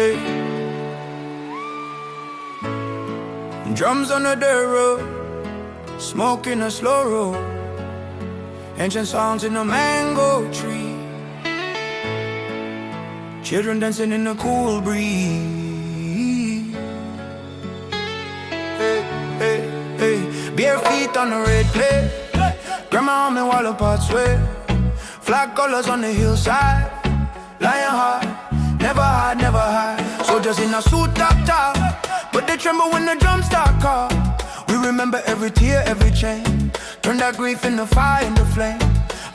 hey. Drums on the dirt road, smoke in a slow road, ancient songs in a mango tree, children dancing in the cool breeze. Hey, hey, hey. Bare feet on the red clay, grandma humming while the pots sway. Flag colors on the hillside, lion heart, never hide, never hide. Soldiers in a suit top, but they tremble when the drums start call. We remember every tear, every chain, turn that grief into fire, into flame.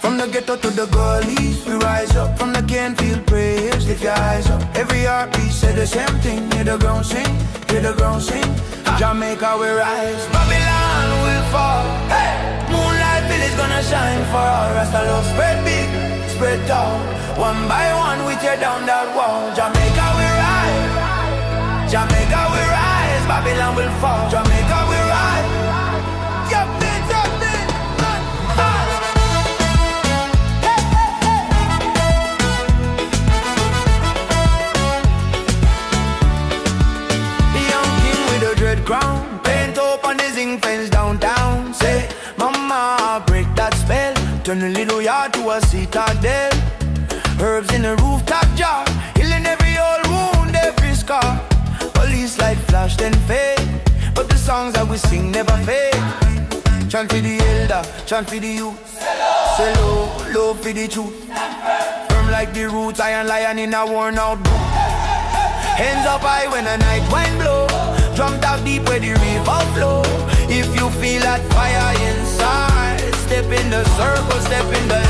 From the ghetto to the gullies, we rise up. From the can't feel praise, lift your eyes up. Every heartbeat say the same thing. Hear the ground sing, hear the ground sing. Jamaica we rise, Babylon will fall. Hey! Moonlight village gonna shine for all. Rasta love spread big, spread tall. One by one we tear down that wall. Jamaica we rise, Jamaica we rise. Babylon will fall. Jamaica we rise. Yup, it, yup, it. Ground, paint up on the zinc fence downtown. Say, mama, break that spell. Turn a little yard to a citadel. Herbs in the rooftop jar, healing every old wound, every scar. Police light flash then fade, but the songs that we sing never fade. Chant for the elder, chant for the youth. Say low, low for the truth. Firm like the roots, iron lion in a worn out boot. Hands up high when the night wind blow. Drum tap deep where the river flow. If you feel that fire inside, step in the circle, step in the